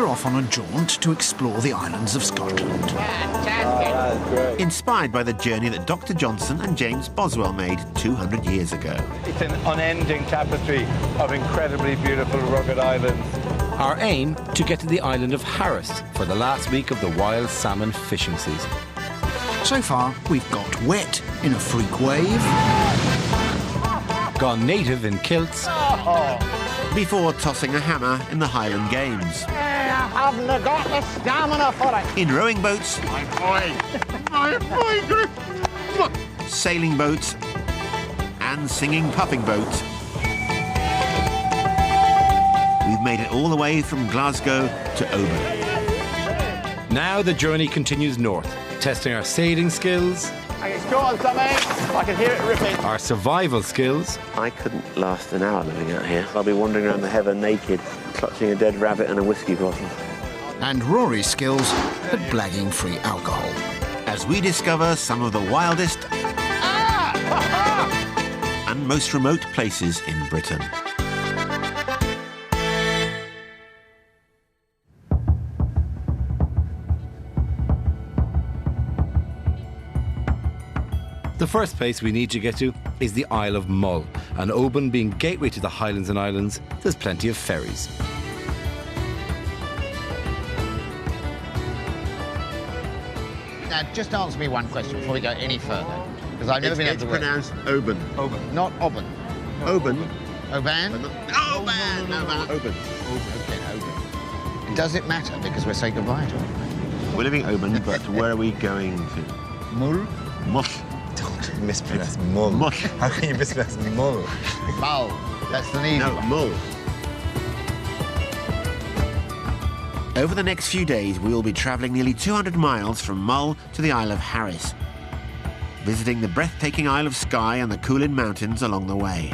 off on a jaunt to explore the islands of Scotland. Fantastic. Inspired by the journey that Dr. Johnson and James Boswell made 200 years ago. It's an unending tapestry of incredibly beautiful rugged islands. Our aim, to get to the island of Harris for the last week of the wild salmon fishing season. So far, we've got wet in a freak wave, Gone native in kilts, Before tossing a hammer in the Highland Games. I haven't got the stamina for it. In rowing boats, My boy, Griff. sailing boats, and singing puffing boats. We've made it all the way from Glasgow to Oban. Now the journey continues north, testing our sailing skills, It's going something. I can hear it ripping. our survival skills, I couldn't last an hour living out here. I'll be wandering around the heather naked, clutching a dead rabbit and a whiskey bottle. and Rory's skills at blagging free alcohol. As we discover some of the wildest and most remote places in Britain. The first place we need to get to is the Isle of Mull, and Oban being gateway to the Highlands and Islands, there's plenty of ferries. Now, just answer me one question before we go any further, because I've never been able It's to work. pronounced Oban. Not Oban. Oban. Oban? Oban! Oban. Okay, Oban. Does it matter because we're saying goodbye to it? We're living Oban, but where are we going to? Mull? Mull. Don't mispronounce Mull. Mull. How can you mispronounce Mull? Mull. That's the easy No, one. Mull. Over the next few days, we will be travelling nearly 200 miles from Mull to the Isle of Harris, visiting the breathtaking Isle of Skye and the Coolin Mountains along the way.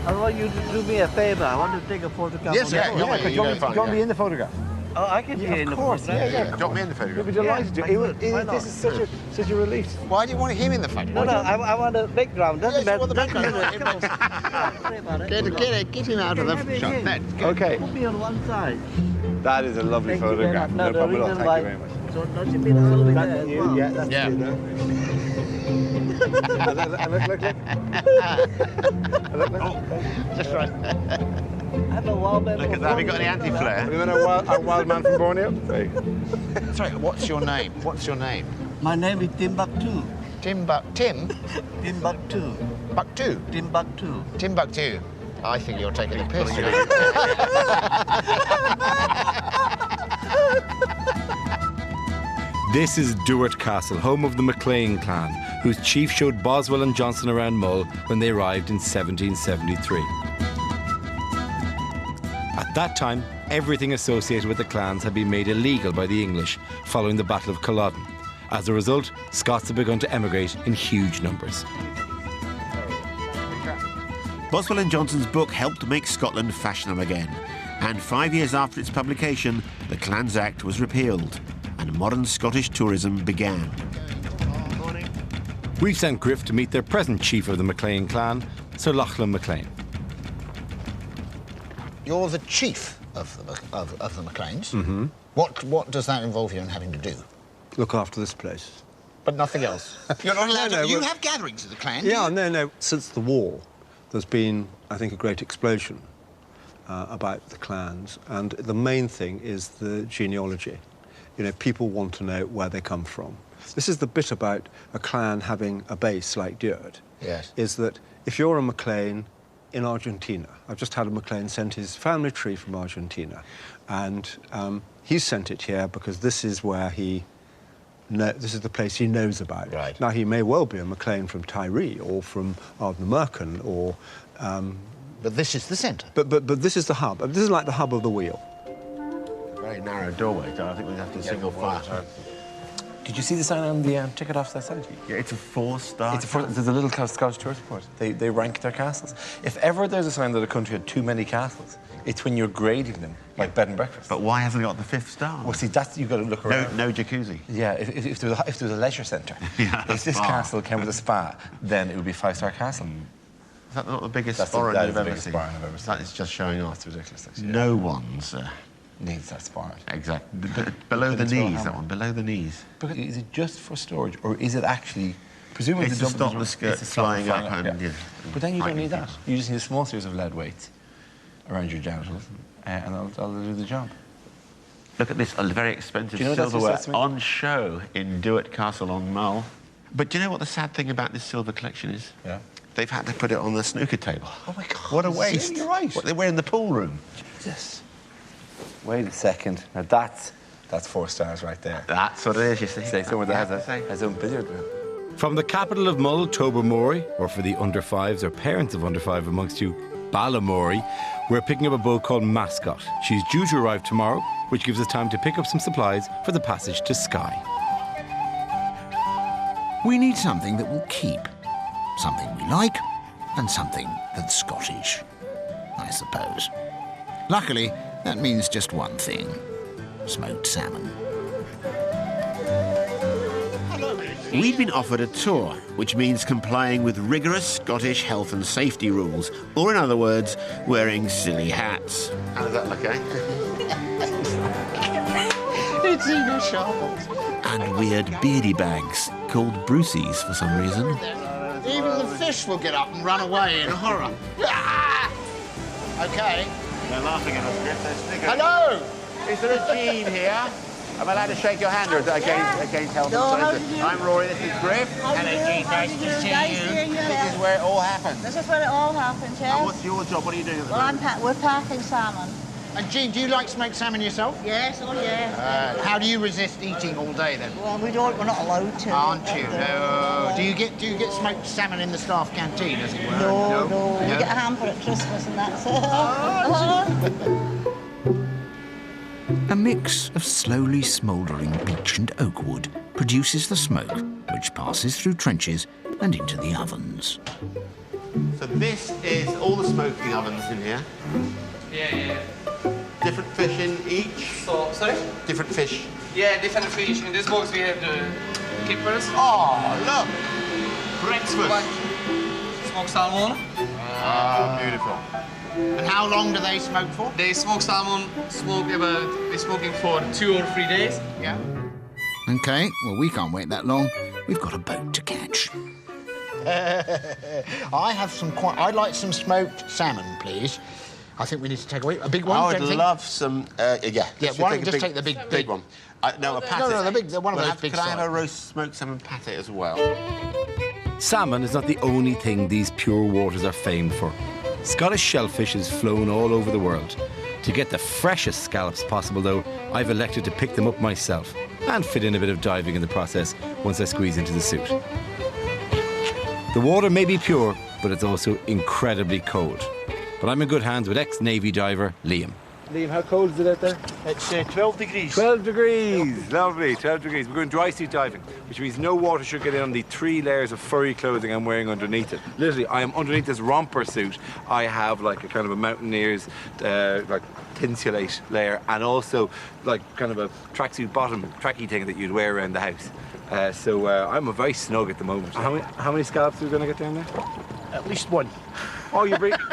I want you to do me a favour. I want to take a photograph. Yes, yeah, Do you want to be in the photograph? Oh, I can be in the course, photograph. yeah. Drop me in the We'd photograph. be delighted to. Why not? This is such a relief. Why do you want him in the No, photograph? no, I want a background. Doesn't Yes, you matter. want the background. Come on. Don't worry about it. Get him out of the shot. Ned, Okay, Put me on one side. that is a lovely Thank you very photograph. much. No the problem at all. reason Thank why- you very much. So don't you mean a little bit there as well? Yeah, that's Yeah. you there. Look. Just right. I have a wallpaper. Look at that. Have you got any anti-flare? We met a wild man from Borneo. Hey. Sorry, what's your name? What's your name? My name is Timbuktu. Tim? Timbuktu. Bucktu? Timbuktu. Timbuktu. I think you're taking a piss. This is Duart Castle, home of the MacLean clan, whose chief showed Boswell and Johnson around Mull when they arrived in 1773. At that time, everything associated with the clans had been made illegal by the English following the Battle of Culloden. As a result, Scots had begun to emigrate in huge numbers. Boswell and Johnson's book helped make Scotland fashionable again, and 5 years after its publication, the Clans Act was repealed, and modern Scottish tourism began. We've sent Griff to meet their present chief of the MacLean clan, Sir Lachlan MacLean. You're the chief of the MacLeans. Mm-hmm. What does that involve you in having to do? Look after this place. But nothing else. You're not allowed No, to. You well- have gatherings of the clan. Yeah, no. Since the war, there's been, I think, a great explosion about the clans, and the main thing is the genealogy. You know, people want to know where they come from. This is the bit about a clan having a base like Duart. Yes. Is that if you're a MacLean in Argentina, I've just had a MacLean send his family tree from Argentina, and he's sent it here because this is where this is the place he knows about. Right. Now, he may well be a MacLean from Tiree or from Ardnamurchan or... But this is the centre. But this is the hub. This is like the hub of the wheel. Very narrow doorway, so I think we'd have to single file. Did you see the sign on the ticket off that side? Yeah, it's a 4-star. There's a little Scottish tourist report. They rank their castles. If ever there's a sign that a country had too many castles, it's when you're grading them, like bed and breakfast. But why hasn't it got the 5th star? Well, see, that's you've got to look around. No jacuzzi. Yeah, if there was a leisure centre, Yeah, if this spa. castle came with a spa, then it would be a 5-star castle. Is that not the biggest That's sporran that you've is the ever biggest seen? sporran I've ever seen. That is just showing off. It's ridiculous, actually. No one's Needs that sporran. exactly below the knees. That one, below the knees. But is it just for storage, or is it actually... Presumably It's the to stop the skirt flying up and... Yeah. But then you don't need that. You just need a small series of lead weights around your genitals, and that'll do the job. Look at this, a very expensive Do you know what silverware that's on show in Duet Castle on Mull. But do you know what the sad thing about this silver collection is? Yeah. They've had to put it on the snooker table. Oh my God! What a waste! You're right. What they wear in the pool room. Jesus. Wait a second. Now that's 4 stars right there. That's what it is. You see. Say someone that has a own billiard room. From the capital of Mull, Tobermory, or for the under fives or parents of under five amongst you, Ballamory, we're picking up a boat called Mascot. She's due to arrive tomorrow, which gives us time to pick up some supplies for the passage to Skye. We need something that will keep, something we like, and something that's Scottish, I suppose. Luckily, that means just one thing: smoked salmon. We'd been offered a tour, which means complying with rigorous Scottish health and safety rules, or in other words, wearing silly hats. How does that look, eh? It's even sharpened. And weird beardy bags, called Bruceys for some reason. Even the fish will get up and run away in horror. OK. They're laughing at us, Griff. They're sniggering. Hello! Is there a Jean here? Am I allowed to shake your hand or is that against health and safety? I'm Rory, this is Griff. Hello, Jean. Nice to see you. This is where it all happens. This is where it all happens, yeah. And what's your job? What are you doing at the Well, moment? we're packing salmon. And Jean, do you like smoked salmon yourself? Yes, oh yeah. How do you resist eating all day then? Well, we're not allowed to. Aren't you? No. Do you get smoked salmon in the staff canteen, as it were? No. We get a hamper at Christmas and that's it. A mix of slowly smouldering beech and oak wood produces the smoke, which passes through trenches and into the ovens. So this is all the smoking ovens in here. Yeah. Different fish in each? So, sorry? Different fish. Yeah, different fish. In this box we have the kippers. Oh, look! Breakfast. Smoked salmon. Ah, beautiful. And how long do they smoke for? They smoke salmon, they're smoking for 2 or 3 days. Yeah. OK, well, we can't wait that long. We've got a boat to catch. I'd like some smoked salmon, please. I think we need to take a big one. I would love some. Yeah. Why don't you just take the big one? No, a pate. No, the one of those big. Can I have a roast smoked salmon pate as well? Salmon is not the only thing these pure waters are famed for. Scottish shellfish is flown all over the world. To get the freshest scallops possible, though, I've elected to pick them up myself and fit in a bit of diving in the process once I squeeze into the suit. The water may be pure, but it's also incredibly cold. But I'm in good hands with ex-Navy diver Liam. Liam, how cold is it out there? It's 12 degrees. 12 degrees, lovely, 12 degrees. We're going dry suit diving, which means no water should get in on the 3 layers of furry clothing I'm wearing underneath it. Literally, I am underneath this romper suit. I have like a kind of a mountaineer's like tinsulate layer, and also like kind of a tracksuit bottom, tracky thing that you'd wear around the house. So I'm very snug at the moment. How many scallops are we going to get down there? At least one. Oh,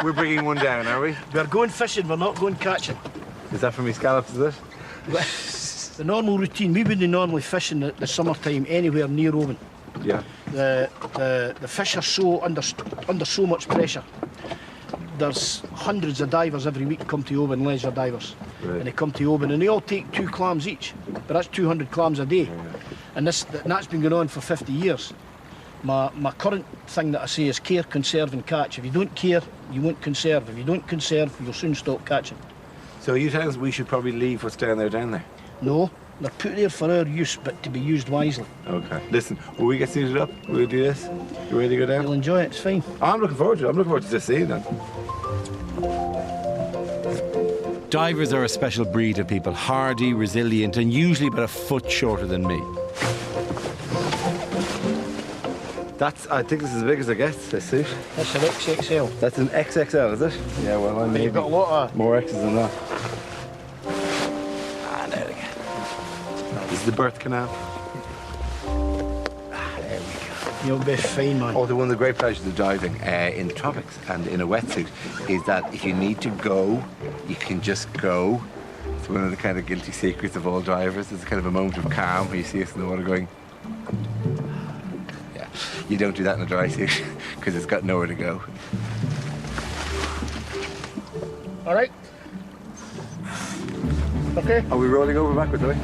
we're bringing one down, are we? We're going fishing, we're not going catching. Is that for me scallops, is it? The normal routine, we wouldn't normally fish in the summertime anywhere near Oban. Yeah. The fish are so under so much pressure. There's hundreds of divers every week come to Oban, leisure divers. Right. And they come to Oban and they all take 2 clams each. But that's 200 clams a day. Yeah. And that's been going on for 50 years. My current thing that I say is care, conserve and catch. If you don't care, you won't conserve. If you don't conserve, you'll soon stop catching. So are you telling us we should probably leave what's down there? No, they're put there for our use, but to be used wisely. Okay. Listen, will we get suited up? Will we do this? You ready to go down? You'll enjoy it, it's fine. I'm looking forward to it. I'm looking forward to just seeing that. Divers are a special breed of people, hardy, resilient, and usually about a foot shorter than me. I think this is as big as it gets, this suit. That's an XXL. That's an XXL, is it? Yeah, well, I may You've got a lot of... more X's than that. There we go. This is the birth canal. There we go. You'll be fine, man. Although one of the great pleasures of diving in the tropics and in a wetsuit is that if you need to go, you can just go. It's one of the kind of guilty secrets of all divers. It's kind of a moment of calm where you see us in the water going. Yeah, you don't do that in a dry suit because it's got nowhere to go. All right. Okay. Are we rolling over backwards, are we?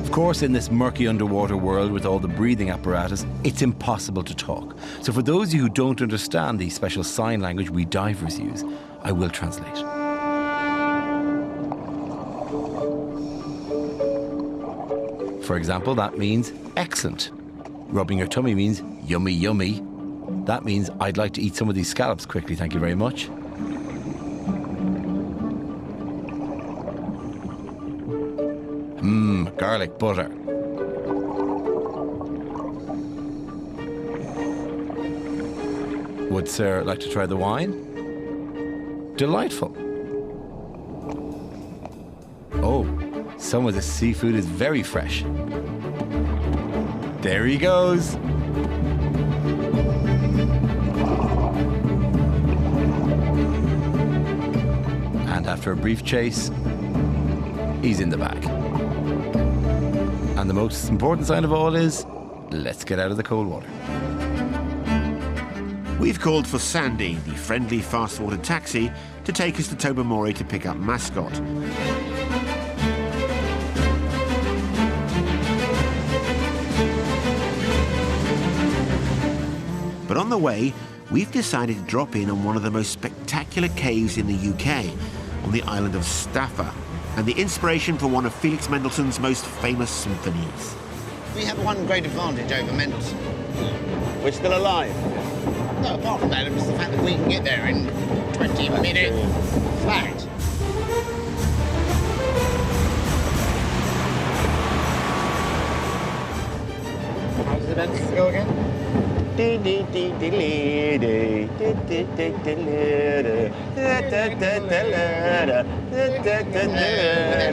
Of course, in this murky underwater world with all the breathing apparatus, it's impossible to talk. So for those of you who don't understand the special sign language we divers use, I will translate. For example, that means excellent. Rubbing your tummy means yummy, yummy. That means I'd like to eat some of these scallops quickly, thank you very much. Garlic butter. Would Sir like to try the wine? Delightful. Oh, some of the seafood is very fresh. There he goes. And after a brief chase, he's in the bag. And the most important sign of all is, let's get out of the cold water. We've called for Sandy, the friendly fast-water taxi, to take us to Tobermory to pick up Mascot. But on the way, we've decided to drop in on one of the most spectacular caves in the UK, on the island of Staffa, and the inspiration for one of Felix Mendelssohn's most famous symphonies. We have one great advantage over Mendelssohn. We're still alive. No, apart from that, it's the fact that we can get there in 20 minutes flat. How does the Mendelssohn go again? That's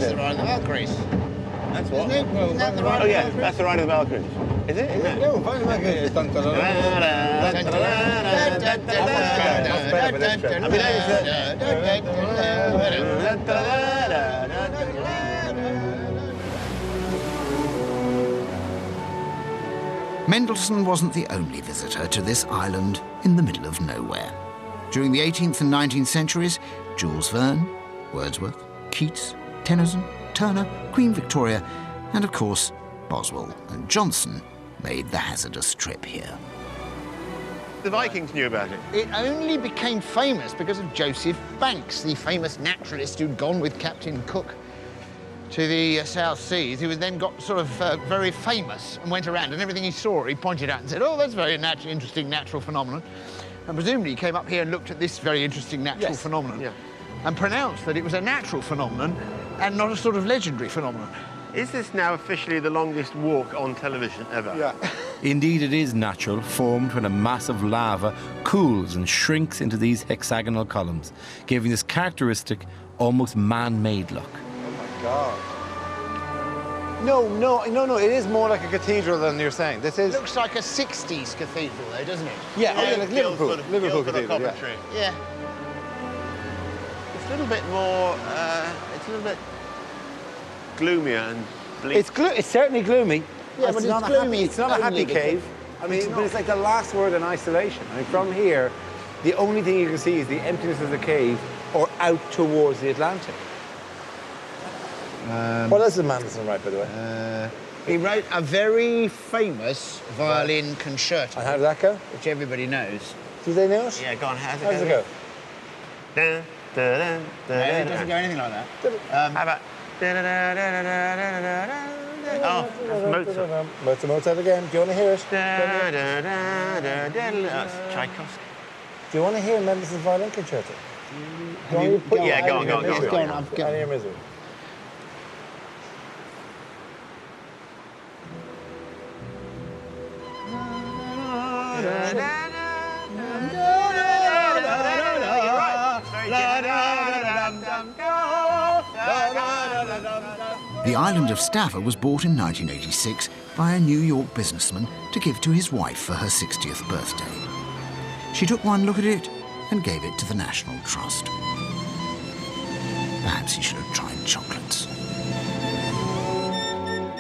the Ride of the Valkyries. That's what? Isn't it? Well, Isn't that the Ride of the Valkyries? That's the Ride of the Valkyries. Is it? No, Ride of the Valkyries. Mendelssohn wasn't the only visitor to this island in the middle of nowhere. During the 18th and 19th centuries, Jules Verne, Wordsworth, Keats, Tennyson, Turner, Queen Victoria, and of course, Boswell and Johnson made the hazardous trip here. The Vikings knew about it. It only became famous because of Joseph Banks, the famous naturalist who'd gone with Captain Cook to the South Seas, who then got sort of very famous and went around, and everything he saw, he pointed out and said, oh, that's a very interesting natural phenomenon. And presumably he came up here and looked at this very interesting natural phenomenon and pronounced that it was a natural phenomenon and not a sort of legendary phenomenon. Is this now officially the longest walk on television ever? Yeah. Indeed, it is natural, formed when a mass of lava cools and shrinks into these hexagonal columns, giving this characteristic, almost man-made look. God. No, it is more like a cathedral than you're saying. This is... Looks like a 60s cathedral, though, doesn't it? Yeah, like Liverpool Cathedral, Yeah. It's a little bit more, it's a little bit gloomier and bleak. It's certainly gloomy. Yeah, but it's gloomy. It's not a happy cave. I mean, but it's like the last word in isolation. I mean, from here, the only thing you can see is the emptiness of the cave or out towards the Atlantic. What else did Mendelssohn write, by the way? He wrote a very famous violin concerto. And how did that go? Which everybody knows. Do they know it? Yeah, go on, how does it go? Dun, dun, dun, dun, No, it dun, doesn't go anything like that. How about... Oh, that's Mozart. Mozart again. Do you want to hear it? That's Tchaikovsky. Do you want to hear Mendelssohn's violin concerto? Yeah, go on. I hear misery. The island of Staffa was bought in 1986 by a New York businessman to give to his wife for her 60th birthday. She took one look at it and gave it to the National Trust. Perhaps he should have tried chocolates.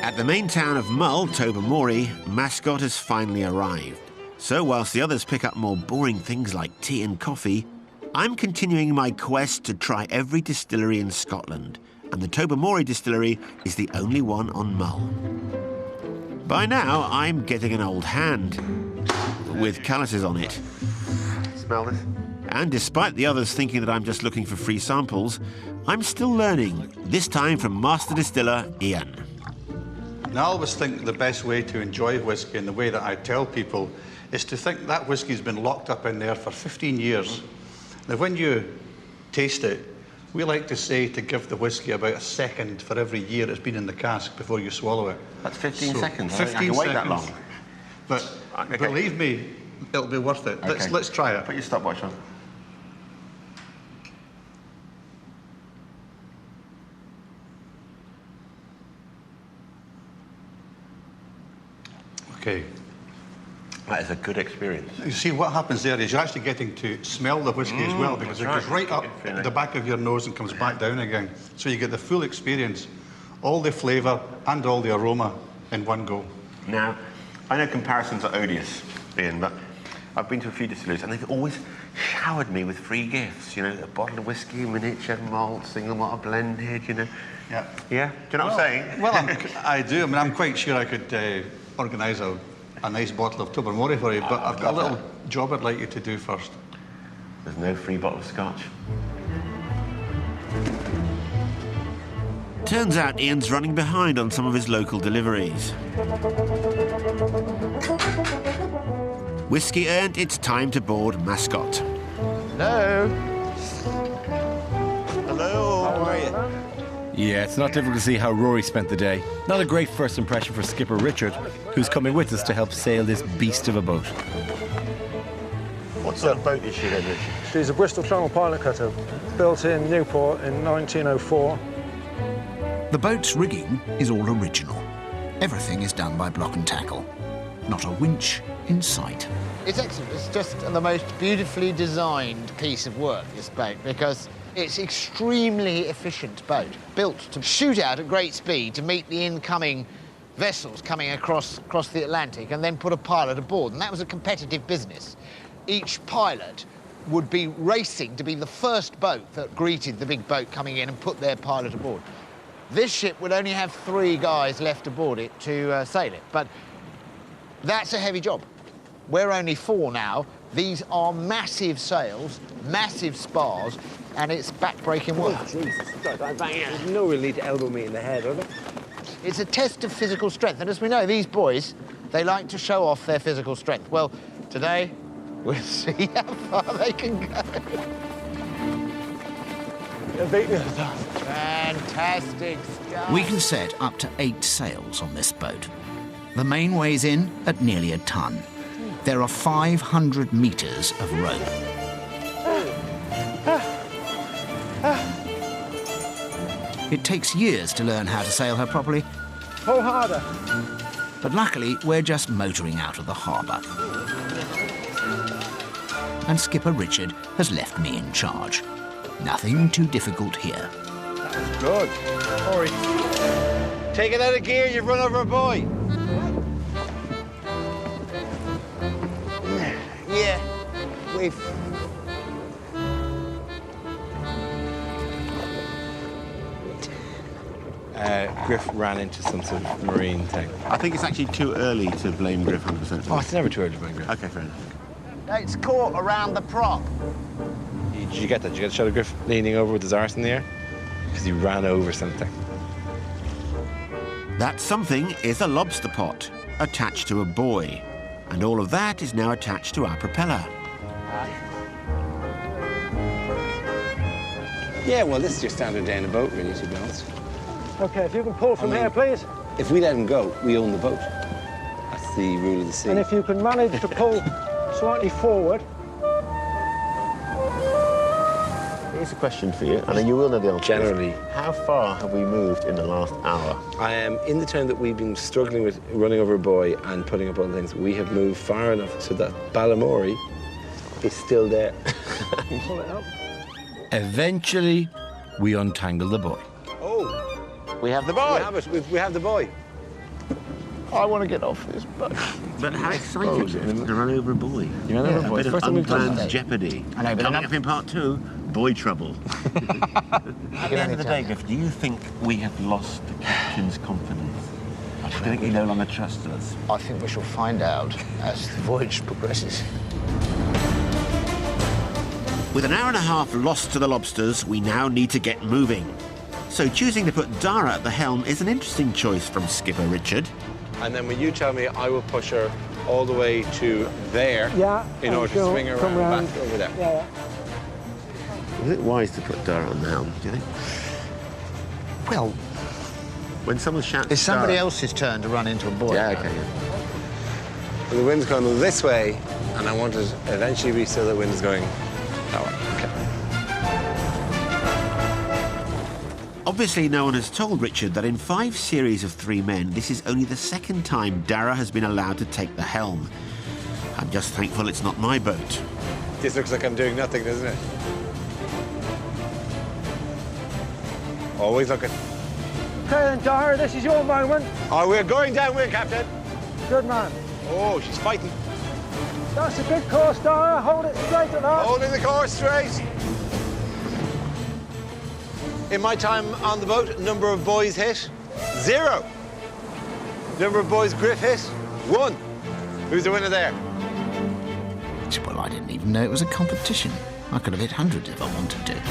At the main town of Mull, Tobermory, Mascot has finally arrived. So whilst the others pick up more boring things like tea and coffee, I'm continuing my quest to try every distillery in Scotland, and the Tobermory distillery is the only one on Mull. By now, I'm getting an old hand with calluses on it. Smell this? And despite the others thinking that I'm just looking for free samples, I'm still learning, this time from master distiller Ian. And I always think the best way to enjoy whiskey, and the way that I tell people, is to think that whiskey's been locked up in there for 15 years. Now, when you taste it, we like to say to give the whiskey about a second for every year it's been in the cask before you swallow it. That's 15 seconds. 15 I can wait seconds. that long. But Okay. believe me, it'll be worth it. Okay. Let's try it. Put your stopwatch on. Okay. That is a good experience. You see, what happens there is you're actually getting to smell the whiskey as well, because it that's goes right. right up the back of your nose and comes back down again. So you get the full experience, all the flavour and all the aroma in one go. Now, I know comparisons are odious, Ian, but I've been to a few distilleries and they've always showered me with free gifts, you know, a bottle of whiskey, miniature malt, single malt blended, you know. Yeah. Yeah? Do you know what I'm saying? Well, I do. I mean, I'm quite sure I could organise a nice bottle of Tobermory for you, but I've got a little job I'd like you to do first. There's no free bottle of scotch. Turns out Ian's running behind on some of his local deliveries. Whiskey earned, it's time to board Mascot. Hello. Hello, how are you? Yeah, it's not difficult to see how Rory spent the day. Not a great first impression for skipper Richard, who's coming with us to help sail this beast of a boat. What sort of boat is she then, Richard? She's a Bristol Channel pilot cutter, built in Newport in 1904. The boat's rigging is all original. Everything is done by block and tackle. Not a winch in sight. It's excellent. It's just the most beautifully designed piece of work, this boat, because it's extremely efficient boat, built to shoot out at great speed to meet the incoming vessels coming across the Atlantic and then put a pilot aboard. And that was a competitive business. Each pilot would be racing to be the first boat that greeted the big boat coming in and put their pilot aboard. This ship would only have 3 guys left aboard it to sail it, but that's a heavy job. We're only 4 now. These are massive sails, massive spars, and it's back-breaking work. Oh, Jesus. There's no real need to elbow me in the head, are there? It's a test of physical strength, and as we know, these boys, they like to show off their physical strength. Well, today, we'll see how far they can go. Fantastic stuff. We can set up to 8 sails on this boat. The main weighs in at nearly a ton. There are 500 metres of rope. It takes years to learn how to sail her properly. Pull harder. But luckily, we're just motoring out of the harbour. And Skipper Richard has left me in charge. Nothing too difficult here. Good. Rory. Take it out of gear, you've run over a boy. Yeah, we've... Griff ran into some sort of marine thing. I think it's actually too early to blame Griff 100%. Oh, it's never too early to blame Griff. OK, fair enough. It's caught around the prop. Did you get that? Did you get a shot of Griff leaning over with his arse in the air? Because he ran over something. That something is a lobster pot attached to a buoy. And all of that is now attached to our propeller. Yeah, well, this is your standard day in a boat, really, to be honest. OK, if you can pull from here, please. If we let him go, we own the boat. That's the rule of the sea. And if you can manage to pull slightly forward. Here's a question for you, and you will know the answer. Generally. How far have we moved in the last hour? In the time that we've been struggling with running over a buoy and putting up other things, we have moved far enough so that Balamory is still there. Pull it up. Eventually, we untangle the buoy. Oh, we have the buoy. We have it. We have the buoy. I want to get off this boat. But how exciting is it to run over a buoy? You run over a buoy. A bit of unplanned jeopardy. I know, but coming up in part 2, buoy trouble. At the end of the day, Griff, do you think we have lost the captain's confidence? Do you think he no longer trusts us? I think we shall find out as the voyage progresses. With an hour and a half lost to the lobsters, we now need to get moving. So choosing to put Dara at the helm is an interesting choice from Skipper Richard. And then when you tell me, I will push her all the way to there in order to swing her around back over there. Yeah. Is it wise to put Dara on the helm, do you think? Well, when someone shouts it's somebody Dara... else's turn to run into a buoy. Yeah, okay. The wind's going this way, and I want it eventually be so the wind is going that way. Okay. Obviously, no one has told Richard that in 5 series of 3 men, this is only the second time Dara has been allowed to take the helm. I'm just thankful it's not my boat. This looks like I'm doing nothing, doesn't it? Always looking. Okay then, Dara, this is your moment. Oh, we're going downwind, Captain. Good man. Oh, she's fighting. That's a good course, Dara. Hold it straight at that. Holding the course straight. In my time on the boat, number of boys hit, 0. Number of boys Griff hit, 1. Who's the winner there? Well, I didn't even know it was a competition. I could have hit hundreds if I wanted to.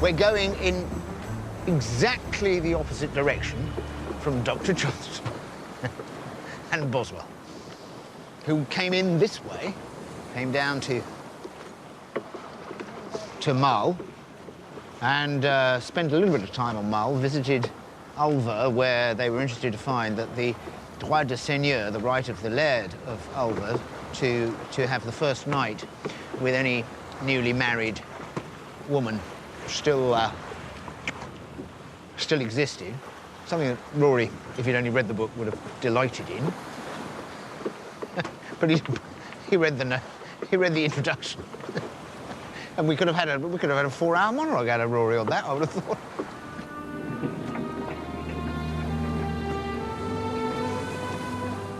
We're going in exactly the opposite direction from Dr. Johnson and Boswell, who came in this way, came down to Mull, and spent a little bit of time on Mull, visited Ulva, where they were interested to find that the droit de seigneur, the right of the laird of Ulva, to have the first night with any newly married woman still existed. Something that Rory, if he'd only read the book, would have delighted in. But he read the introduction, and we could have had a 4-hour monologue out of Rory on that, I would have thought.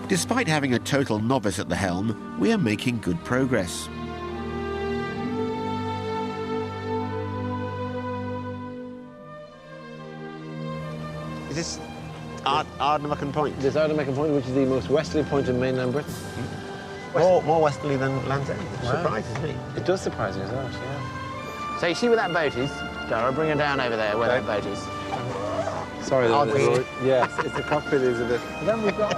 Despite having a total novice at the helm, we are making good progress. Is this Ardnamurchan Point? This Ardnamurchan Point, which is the most westerly point in mainland Britain. More westerly than Land's End. It surprises me. It does surprise me as well, yeah. So you see where that boat is? Dara, bring her down over there, where that boat is. Sorry, Rory. Yes, it's the cockpit is a bit... And then we've got...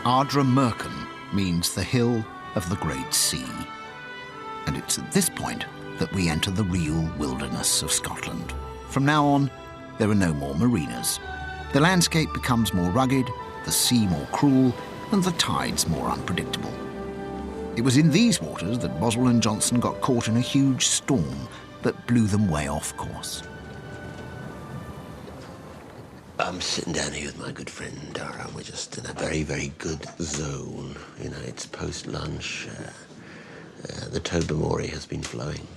Ardnamurchan means the hill of the great sea. And it's at this point that we enter the real wilderness of Scotland. From now on, there are no more marinas. The landscape becomes more rugged, the sea more cruel, and the tides more unpredictable. It was in these waters that Boswell and Johnson got caught in a huge storm that blew them way off course. I'm sitting down here with my good friend Dara. We're just in a very, very good zone. You know, it's post-lunch. The Tobermory has been flowing.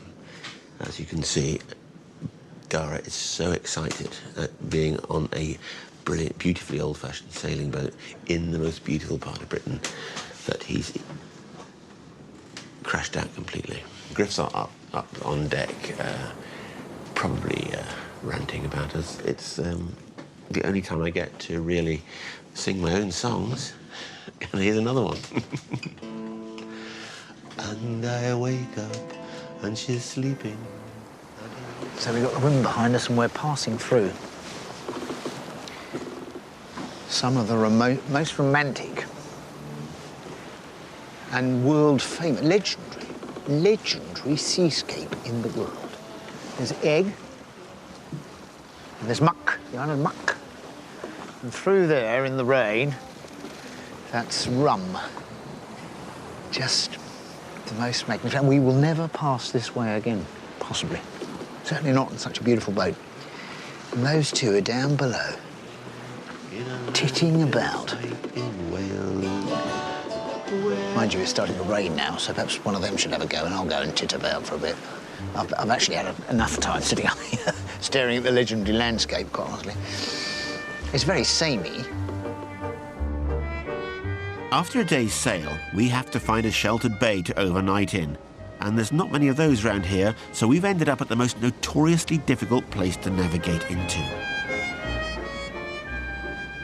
As you can see, Dara is so excited at being on a brilliant, beautifully old-fashioned sailing boat in the most beautiful part of Britain that he's crashed out completely. Griff's up on deck, probably ranting about us. It's the only time I get to really sing my own songs. And here's another one. And I wake up and she's sleeping. So we've got the women behind us and we're passing through some of the most romantic and world-famous, legendary seascape in the world. There's Egg, and there's Muck, the island Muck. And through there, in the rain, that's Rum. Just the most magnificent. We will never pass this way again, possibly. Certainly not in such a beautiful boat. And those two are down below, titting about. Mind you, it's starting to rain now, so perhaps one of them should have a go and I'll go and tit about for a bit. I've actually had enough time sitting up here, staring at the legendary landscape, quite honestly. It's very samey. After a day's sail, we have to find a sheltered bay to overnight in. And there's not many of those around here, so we've ended up at the most notoriously difficult place to navigate into.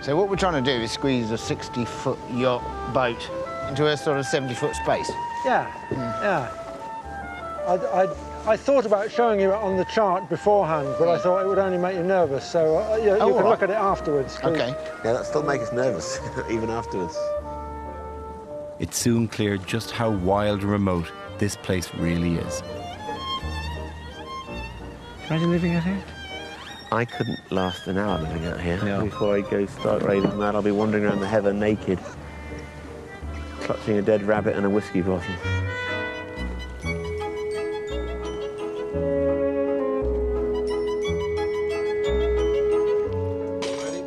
So what we're trying to do is squeeze a 60-foot yacht boat into a sort of 70-foot space. Yeah, yeah. I thought about showing you it on the chart beforehand, but I thought it would only make you nervous, so you can look at it afterwards. OK. Yeah, that still makes us nervous, even afterwards. It's soon clear just how wild and remote this place really is. Imagine living out here? I couldn't last an hour living out here. Yeah. Before I go start raving mad, I'll be wandering around the heather naked, clutching a dead rabbit and a whiskey bottle.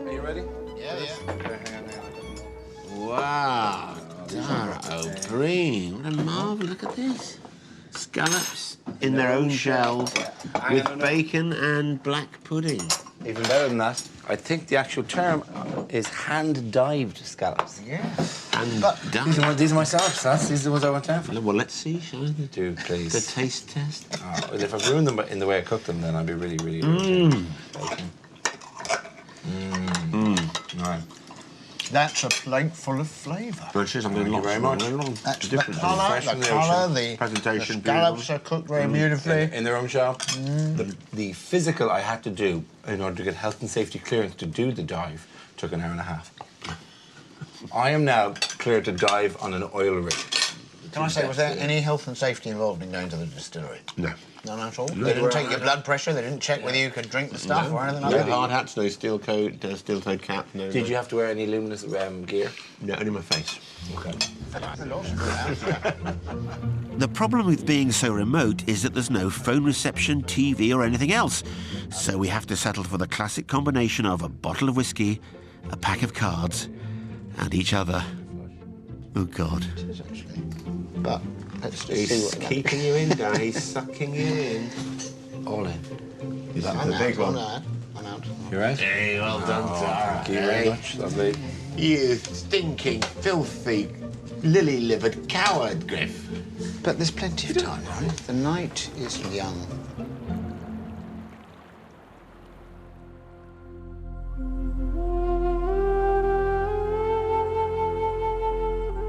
Are you ready? Yeah, yeah. Okay, hang on. Wow, Dara O'Brien, what a marvel, look at this. Scallops in their own shells with bacon and black pudding. Even better than that, I think the actual term is hand-dived scallops. Yeah. And these are my scallops, lads. These are the ones I went down for. Well, let's see, shall we? Do, please. The taste test. Oh, well, if I've ruined them in the way I cook them, then I'd be really, really bacon. Right. That's a plate full of flavour. Well, cheers, I'm going Thank you very much. That's the colour, the presentation, the scallops are cooked very beautifully. In their own shell. The physical I had to do in order to get health and safety clearance to do the dive took an hour and a half. I am now cleared to dive on an oil rig. Can I say, was there any health and safety involved in going to the distillery? No. None at all? They didn't take your blood pressure? They didn't check whether you could drink the stuff or anything like that? No hard hats, no steel-toed cap, no... Did you have to wear any luminous gear? No, only my face. OK. The problem with being so remote is that there's no phone reception, TV or anything else. So we have to settle for the classic combination of a bottle of whiskey, a pack of cards and each other. Oh, God. But let's just he's keeping you in, Dara. He's sucking you in. All in. This is the big one. I'm out. You right? Hey, well done, Dara. Thank you very much. Lovely. You stinking, filthy, lily-livered coward, Griff. But there's plenty of time, right? The night is young.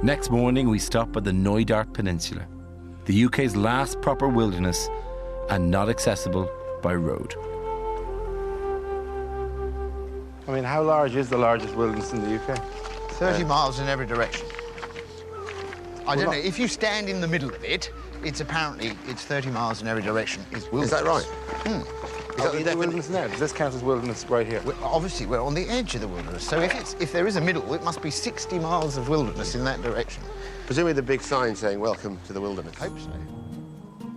Next morning, we stop at the Knoydart Peninsula, the UK's last proper wilderness and not accessible by road. I mean, how large is the largest wilderness in the UK? 30 miles in every direction. I don't know, if you stand in the middle of it, it's 30 miles in every direction. It's wilderness. Is that right? Is that the wilderness now? Does this count as wilderness right here? Obviously, we're on the edge of the wilderness. So if there is a middle, it must be 60 miles of wilderness in that direction. Presumably the big sign saying, welcome to the wilderness. Hope so.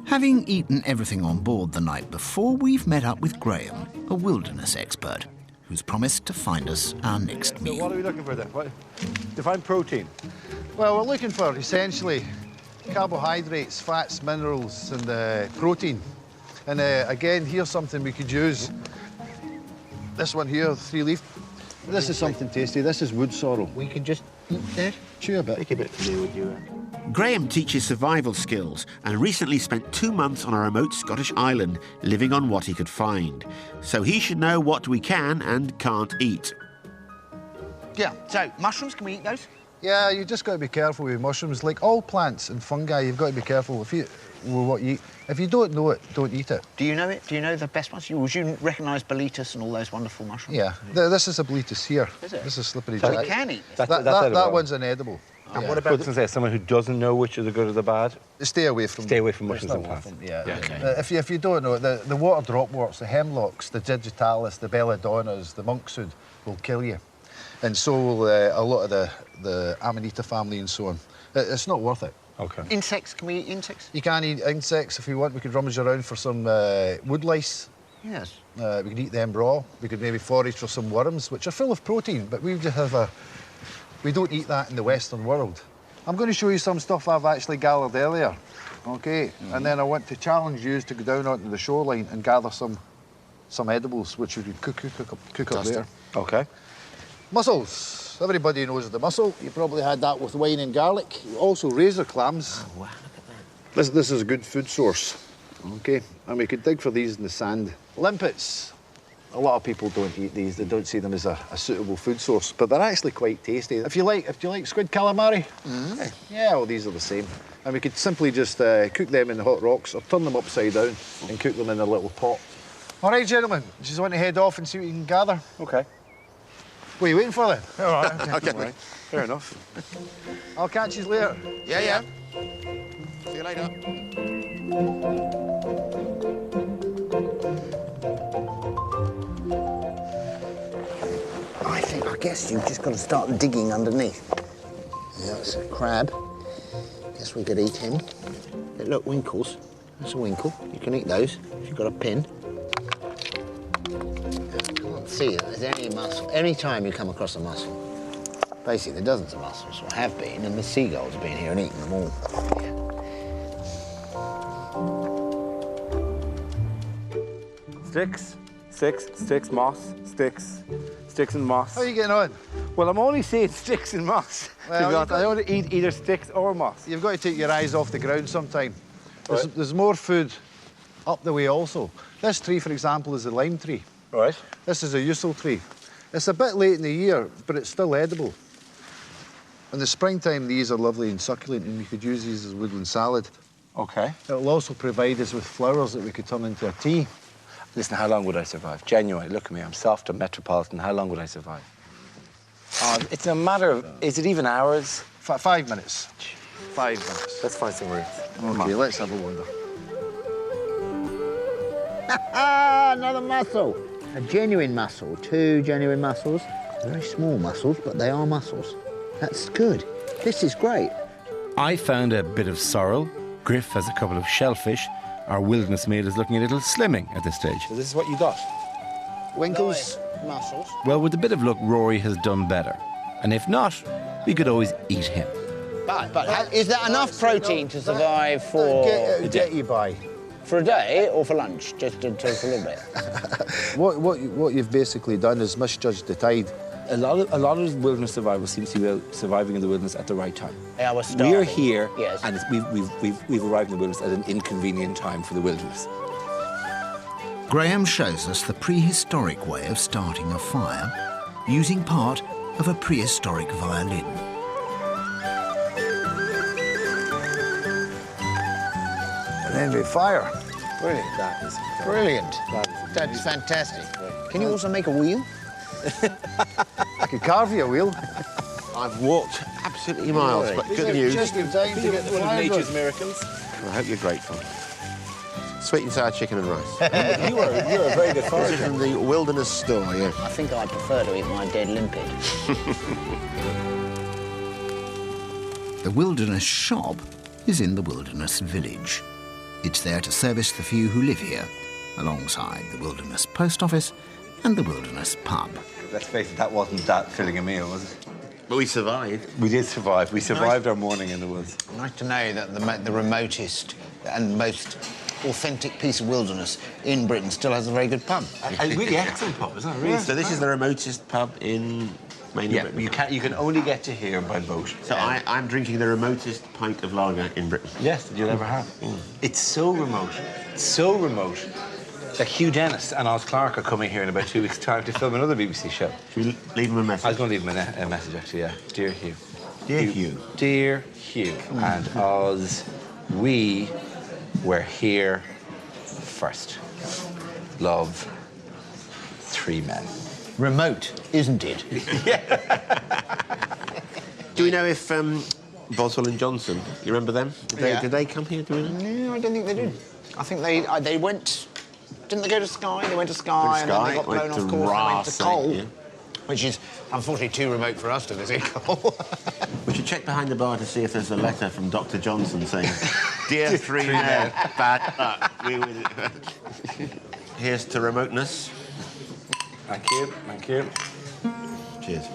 Having eaten everything on board the night before, we've met up with Graham, a wilderness expert, who's promised to find us our next meal. So what are we looking for then? Define protein. Well, we're looking for, essentially, carbohydrates, fats, minerals and protein. And again, here's something we could use. This one here, 3 leaf. This is something tasty. This is wood sorrel. We could just Dad, chew a bit. Take a bit for me, would you? Graham teaches survival skills and recently spent 2 months on a remote Scottish island living on what he could find. So he should know what we can and can't eat. Yeah, so mushrooms, can we eat those? Yeah, you just got to be careful with mushrooms. Like all plants and fungi, you've got to be careful with what you eat. If you don't know it, don't eat it. Do you know it? Do you know the best ones? Would you recognise boletus and all those wonderful mushrooms? Yeah, this is a boletus here. Is it? This is slippery So jack. we can eat this? That one's an edible. And what about someone who doesn't know which are the good or the bad? Stay away from mushrooms and plants. Yeah. Okay. If you don't know it, the water dropworts, the hemlocks, the digitalis, the belladonnas, the monkshood will kill you. And so will a lot of the Amanita family and so on. It's not worth it. Okay. Insects, can we eat insects? You can eat insects if you want. We could rummage around for some wood lice. Yes. We could eat them raw. We could maybe forage for some worms, which are full of protein, but we don't eat that in the Western world. I'm going to show you some stuff I've actually gathered earlier, okay? And then I want to challenge you to go down onto the shoreline and gather some edibles, which we could cook up there. Okay. Mussels. Everybody knows the mussel. You probably had that with wine and garlic. Also razor clams. Oh, wow, look at that. This is a good food source, okay? And we could dig for these in the sand. Limpets. A lot of people don't eat these. They don't see them as a suitable food source, but they're actually quite tasty. If you like squid calamari, yeah, well, these are the same. And we could simply just cook them in the hot rocks or turn them upside down and cook them in a little pot. All right, gentlemen, just want to head off and see what you can gather? Okay. What are you waiting for then? All right, okay. All right. Fair enough. I'll catch you later. Yeah. See you later. I guess you've just got to start digging underneath. Yeah, that's a crab. Guess we could eat him. Look, winkles. That's a winkle. You can eat those if you've got a pin. Can't see that there's any mussel. Any time you come across a mussel, basically dozens of mussels, or have been, and the seagulls have been here and eaten them all. Sticks, moss, sticks and moss. How are you getting on? Well, I'm only saying sticks and moss. Well, I don't eat either sticks or moss. You've got to take your eyes off the ground sometime. Right. There's more food up the way also. This tree, for example, is a lime tree. Right. This is a yussel tree. It's a bit late in the year, but it's still edible. In the springtime, these are lovely and succulent, and you could use these as woodland salad. Okay. It'll also provide us with flowers that we could turn into a tea. Listen, how long would I survive? Genuinely, look at me, I'm soft and metropolitan. How long would I survive? It's a matter of, is it even hours? 5 minutes. 5 minutes. Let's find some roots. Okay, let's have a wander. Another mussel. A genuine mussel. 2 genuine mussels. Very small mussels, but they are mussels. That's good. This is great. I found a bit of sorrel. Griff has a couple of shellfish. Our wilderness meal is looking a little slimming at this stage. So this is what you got? Winkles, mussels. Well, with a bit of luck, Rory has done better. And if not, we could always eat him. But is that enough protein to survive for Get you by. for a day or for lunch? Just for a little bit. What you've basically done is misjudged the tide. A lot of wilderness survivors seem to be surviving in the wilderness at the right time. Yeah, we're starving. We're here, yes. and we've arrived in the wilderness at an inconvenient time for the wilderness. Graham shows us the prehistoric way of starting a fire using part of a prehistoric violin. An envy fire. Brilliant. That is Brilliant. That's fantastic. Can you also make a wheel? I could carve you a wheel. I've walked absolutely miles, but good news. Just in time to get the one of fire nature's going. miracles. I hope you're grateful. Sweet and sour chicken and rice. You're a very good This is forager. from the wilderness store, yeah. I think I prefer to eat my dead limpet. The wilderness shop is in the wilderness village. It's there to service the few who live here, alongside the wilderness post office and the wilderness pub. Let's face it, that wasn't that filling a meal, was it? But we survived. We did survive. We survived our morning in the woods. Nice to know that the remotest and most authentic piece of wilderness in Britain still has a very good pub. A really excellent pub, isn't it? Really? So this is the remotest pub in Mainly Yeah, Britain. you can only get to here by boat. So I'm drinking the remotest pint of lager in Britain. Yes, that you'll ever have. It's so remote that Hugh Dennis and Oz Clarke are coming here in about 2 weeks' time to film another BBC show. Should we leave him a message? I was going to leave him a message, actually, yeah. Dear Hugh. Dear Hugh. Dear Hugh and Oz, we were here first. Love, 3 men. Remote, isn't it? Do we know if Boswell and Johnson, you remember them? Did they come here? Do we know? No, I don't think they did. I think they went... Didn't they go to Skye? They went to Skye and then they got blown off course. They went to Cole, which is unfortunately too remote for us to visit Cole. We should check behind the bar to see if there's a letter from Dr. Johnson saying, Dear 3 men, bad luck. Here's to remoteness. Thank you, thank you. Cheers.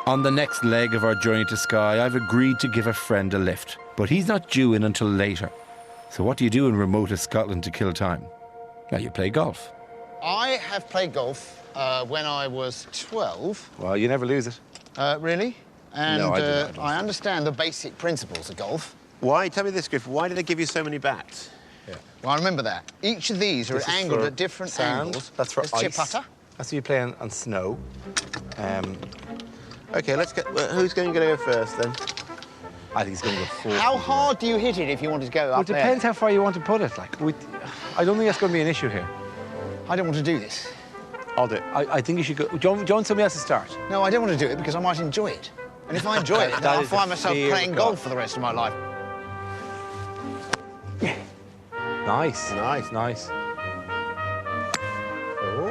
On the next leg of our journey to Skye, I've agreed to give a friend a lift, but he's not due in until later. So what do you do in remotest Scotland to kill time? Well, you play golf. I have played golf when I was 12. Well, you never lose it. Really? And No, I don't. I understand the basic principles of golf. Why? Tell me this, Griff. Why did they give you so many bats? Yeah. Well, I remember that. Each of these are This is angled for at different sand. angles. That's for It's ice. chip putter. That's what you play on snow. OK, let's get... who's going to go first, then? I think he's going to go 4. How hard do you hit it if you wanted to go Well, up it depends how far you want to put it. Like, I don't think that's going to be an issue here. I don't want to do this. I'll do it. I think you should go... Do you want somebody else to start? No, I don't want to do it because I might enjoy it. And if I enjoy it, then I'll find myself playing golf for the rest of my life. Nice. Nice.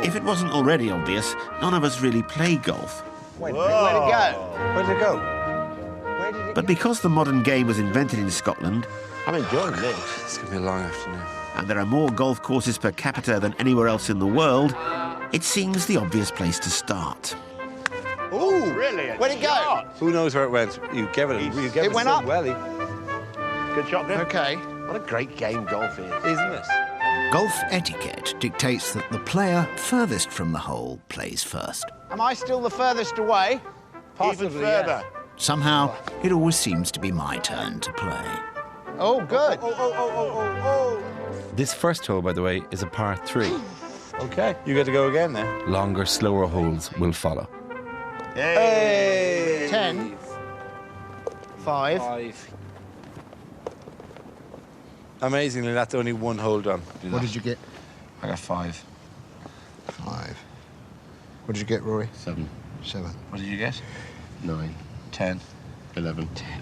If it wasn't already obvious, none of us really play golf. Where'd it go? Where did it go? But because the modern game was invented in Scotland, I'm enjoying this. It's going to be a long afternoon. and there are more golf courses per capita than anywhere else in the world, it seems the obvious place to start. Ooh, brilliant. Where'd it go? Who knows where it went? You gave it. You gave It went up. Welly. Good shot, Griff. Okay. What a great game golf is. Isn't it? Golf etiquette dictates that the player furthest from the hole plays first. Am I still the furthest away? Even further. Somehow, it always seems to be my turn to play. Oh, good. This first hole, by the way, is a par 3. Okay, you get to go again then. Longer, slower holes will follow. Hey! 10. 5. Amazingly, that's only one hole done. What did you get? I got 5. 5. What did you get, Rory? 7. 7. What did you get? 9. 10. 11. 10.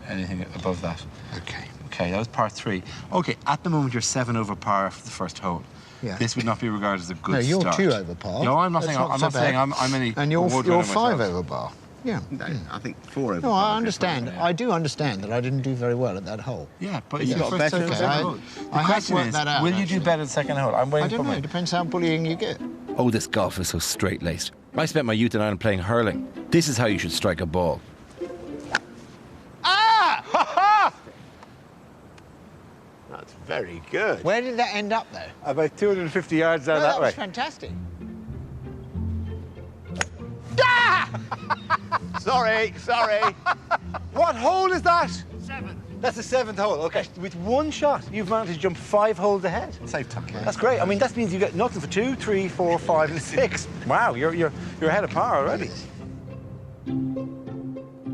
Anything above that? Okay. Okay, that was par 3. Okay, at the moment you're 7 over par for the first hole. Yeah. This would not be regarded as a good No, you're start. 2 over par. No, I'm not That's saying. I'm so not saying. bad. I'm any. And you're award winner 5 myself. over bar. Yeah. No, I think 4 over. No, par, I Griff. understand. I do understand that I didn't do very well at that hole. Yeah, but You it's got the better. first Okay, hole. I The had question worked is, that out, will you do actually. better the second hole? I'm waiting I for don't know. mine. It depends how bullying you get. Oh, this golf is so straight-laced. I spent my youth in Ireland playing hurling. This is how you should strike a ball. Ah! Ha ha! That's very good. Where did that end up, though? About 250 yards down No, that that way. was fantastic. Ah! Sorry. What hole is that? 7. That's the 7th hole. Okay, with one shot, you've managed to jump 5 holes ahead. Save time. That's great. I mean, that means you get nothing for 2, 3, 4, 5, and 6. Wow, you're ahead of par already.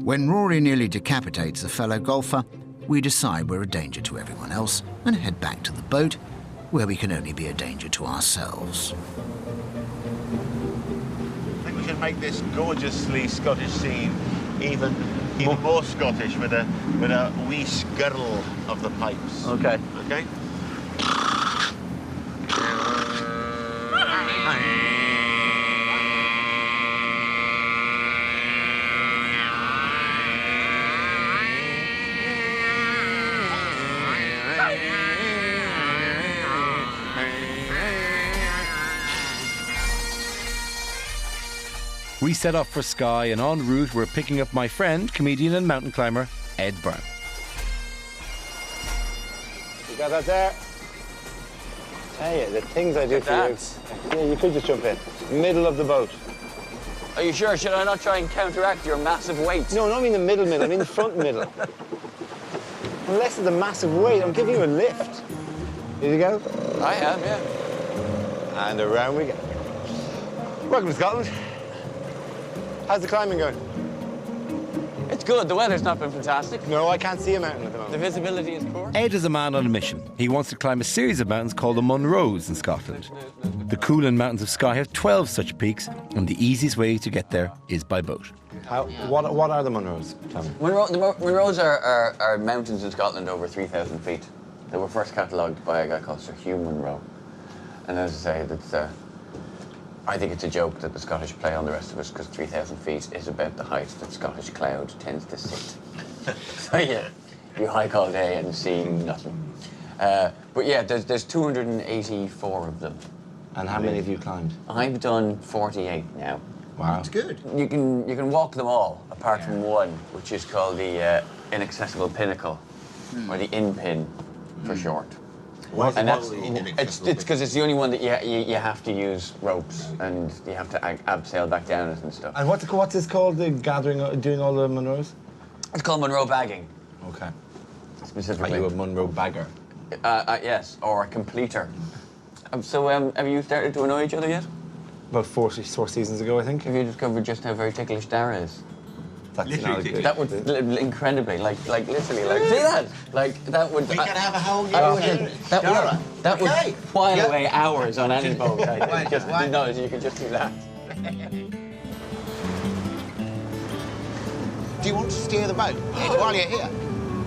When Rory nearly decapitates a fellow golfer, we decide we're a danger to everyone else and head back to the boat, where we can only be a danger to ourselves. I think we should make this gorgeously Scottish scene even more Scottish with a wee skirl of the pipes. Okay. Okay? We set off for Skye, and en route we're picking up my friend, comedian and mountain climber, Ed Brown. You got that there? Hey, the things I do for you. Yeah, you could just jump in. Middle of the boat. Are you sure? Should I not try and counteract your massive weight? No, I don't mean the middle, I mean the front middle. Unless it's a massive weight, I'm giving you a lift. Here you go. I am, yeah. And around we go. Welcome to Scotland. How's the climbing going? It's good. The weather's not been fantastic. No, I can't see a mountain at the moment. The visibility is poor. Ed is a man on a mission. He wants to climb a series of mountains called the Munros in Scotland. The Coolin Mountains of Skye have 12 such peaks, and the easiest way to get there is by boat. What are the Munros? Tell me. The Munros are mountains in Scotland over 3,000 feet. They were first catalogued by a guy called Sir Hugh Munro. And as I say, I think it's a joke that the Scottish play on the rest of us because 3,000 feet is about the height that Scottish cloud tends to sit. So yeah, you hike all day and see nothing. But yeah, there's 284 of them. And how many have you climbed? I've done 48 now. Wow. That's good. You can walk them all, apart from one, which is called the Inaccessible Pinnacle, or the InPin for short. And it's because it's the only one that you have to use ropes and you have to abseil back down it and stuff. And what's this called? The gathering, doing all the Munros? It's called Munro bagging. Okay. Specifically. Are you a Munro bagger? Yes, or a completer. So have you started to annoy each other yet? About four seasons ago, I think. Have you discovered just how very ticklish Dara is? That's not good. That would incredibly, like literally, like see that, like that would. We can have a whole game. That would while away hours on any boat. I think. Just no, you can just do that. Do you want to steer the boat while you're here?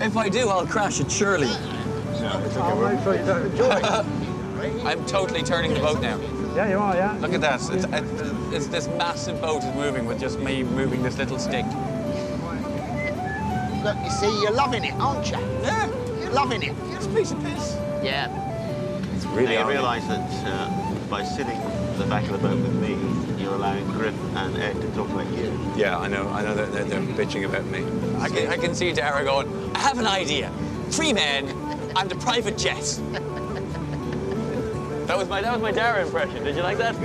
If I do, I'll crash it surely. No, it's okay. Make sure you don't enjoy it. I'm totally turning the boat now. Yeah, you are, yeah. Look at that. It's this massive boat is moving with just me moving this little stick. Look, you see, you're loving it, aren't you? Yeah. You're loving it. It's a piece of piss. Yeah. It's really. I realise that by sitting at the back of the boat with me, you're allowing Griff and Ed to talk about you. Yeah, I know that they're bitching about me. I can see Dara going, I have an idea. 3 men and a private jet. That was my Dara impression. Did you like that?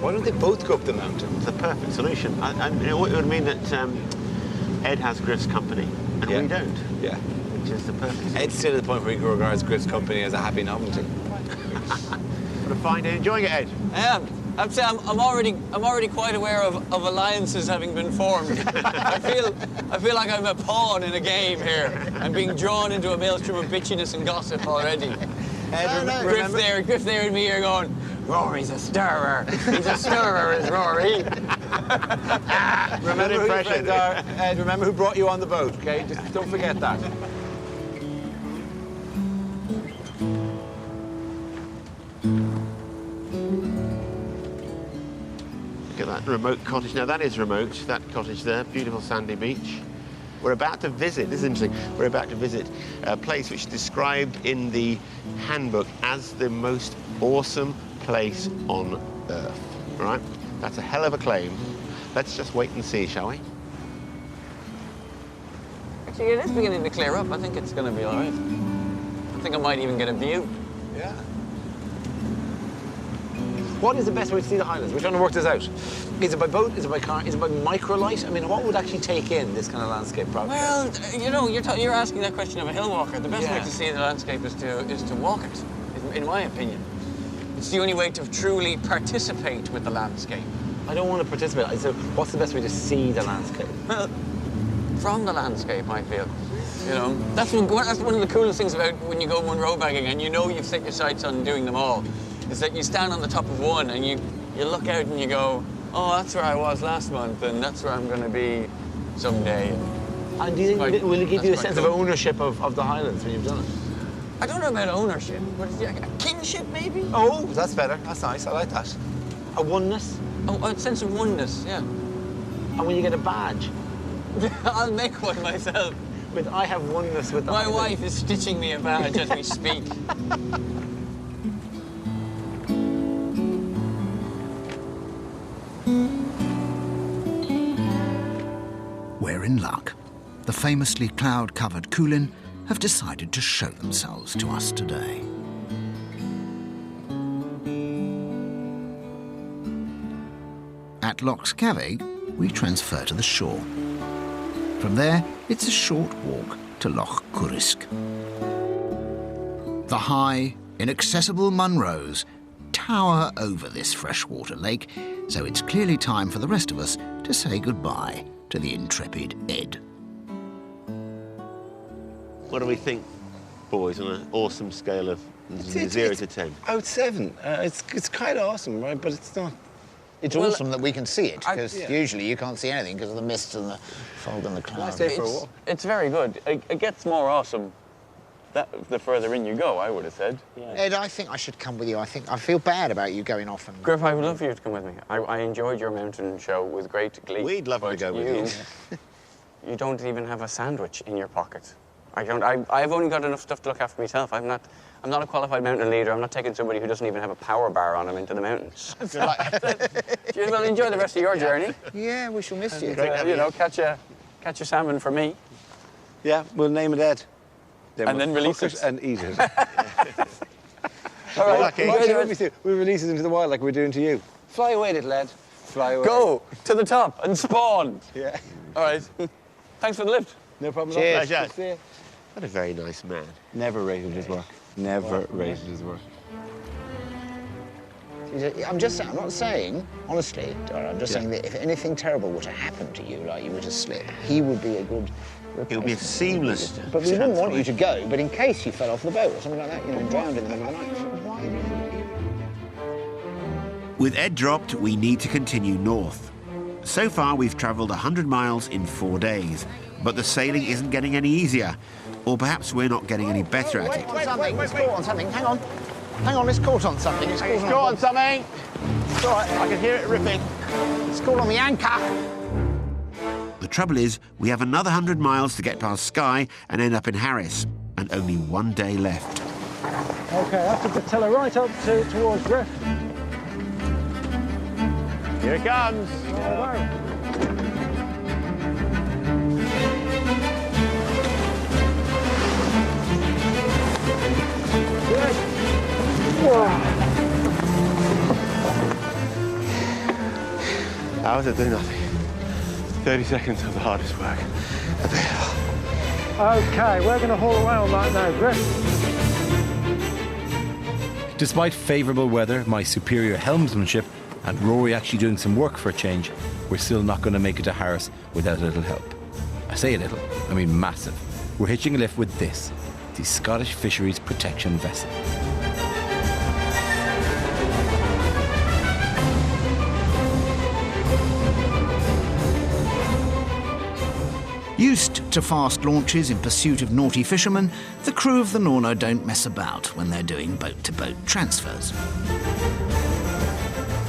Why don't they both go up the mountain? It's the perfect solution. And it would mean that Ed has Griff's company and we don't. Yeah. Which is the perfect solution. Ed's still at the point where he regards Griff's company as a happy novelty. What a fine day. Enjoying it, Ed? I am. I'm already quite aware of alliances having been formed. I feel like I'm a pawn in a game here. I'm being drawn into a maelstrom of bitchiness and gossip already. Griff there and me are going, Rory's a stirrer. He's a stirrer, is Rory. Remember who your friends are, Ed. Remember who brought you on the boat, okay? Just don't forget that. Look at that remote cottage. Now, that is remote, that cottage there. Beautiful sandy beach. We're about to visit, this is interesting, we're about to visit a place which is described in the handbook as the most awesome place on Earth, all right? That's a hell of a claim. Let's just wait and see, shall we? Actually, it is beginning to clear up. I think it's going to be all right. I think I might even get a view. Yeah. What is the best way to see the Highlands? We're trying to work this out. Is it by boat? Is it by car? Is it by microlight? I mean, what would actually take in this kind of landscape properly? Well, you know, you're asking that question of a hill walker. The best way to see the landscape is to walk it, in my opinion. It's the only way to truly participate with the landscape. I don't want to participate. So what's the best way to see the landscape? Well, from the landscape, I feel. You know, that's one of the coolest things about when you go Munro bagging and you know you've set your sights on doing them all, is that you stand on the top of one and you look out and you go, oh, that's where I was last month and that's where I'm going to be someday. And do you think, will it give you a sense of ownership of the Highlands when you've done it? I don't know about ownership, but a kinship maybe? Oh, that's better. That's nice. I like that. A oneness? Oh, a sense of oneness, yeah. And when you get a badge? I'll make one myself. But I have oneness with the My Highlands. wife is stitching me a badge as we speak. We're in luck. The famously cloud-covered Coolin have decided to show themselves to us today. At Loch Scavig, we transfer to the shore. From there, it's a short walk to Loch Coruisk. The high, inaccessible Munros tower over this freshwater lake, so it's clearly time for the rest of us to say goodbye to the intrepid Ed. What do we think, boys, on an awesome scale of 0 to 10? Oh, 7. It's quite awesome, right? But it's not. It's awesome that we can see it, because usually you can't see anything because of the mist and the fog and the clouds. It's very good. It gets more awesome the further in you go, I would have said. Yeah. Ed, I think I should come with you. I feel bad about you going off and... Griff, I would love for you to come with me. I enjoyed your mountain show with great glee. We'd love to go with you. You don't even have a sandwich in your pocket. I've only got enough stuff to look after myself. I'm not a qualified mountain leader. I'm not taking somebody who doesn't even have a power bar on him into the mountains. Well, enjoy the rest of your journey. Yeah, we shall miss you. You know, catch a salmon for me. Yeah, we'll name it Ed. And then release it. And eat it. All right. We release it into the wild like we're doing to you. Fly away, little Ed. Fly away. Go to the top and spawn. Yeah. All right. Thanks for the lift. No problem. Cheers. Pleasure. What a very nice man. Never rated his work. Never rated his work. I'm not saying, honestly, Dara, I'm just saying that if anything terrible were to happen to you, like you were to slip, he would be a good... It would be a seamless... But we wouldn't want you to go, but in case you fell off the boat or something like that, you know, and drowned in the middle of the night, why did you... With Ed dropped, we need to continue north. So far, we've travelled 100 miles in 4 days, but the sailing isn't getting any easier. Or perhaps we're not getting any better at it. It's caught on something. Hang on. Hang on, it's caught on something. It's caught on something. It's all right, I can hear it ripping. It's caught on the anchor. The trouble is, we have another 100 miles to get past Skye and end up in Harris, and only 1 day left. OK, after the tiller right up towards Griff. Here it comes. Hours of doing nothing. 30 seconds of the hardest work. OK, we're going to haul away on that now, Griff. Despite favourable weather, my superior helmsmanship, and Rory actually doing some work for a change, we're still not going to make it to Harris without a little help. I say a little, I mean massive. We're hitching a lift with this, the Scottish Fisheries Protection Vessel. Used to fast launches in pursuit of naughty fishermen, the crew of the Norno don't mess about when they're doing boat-to-boat transfers.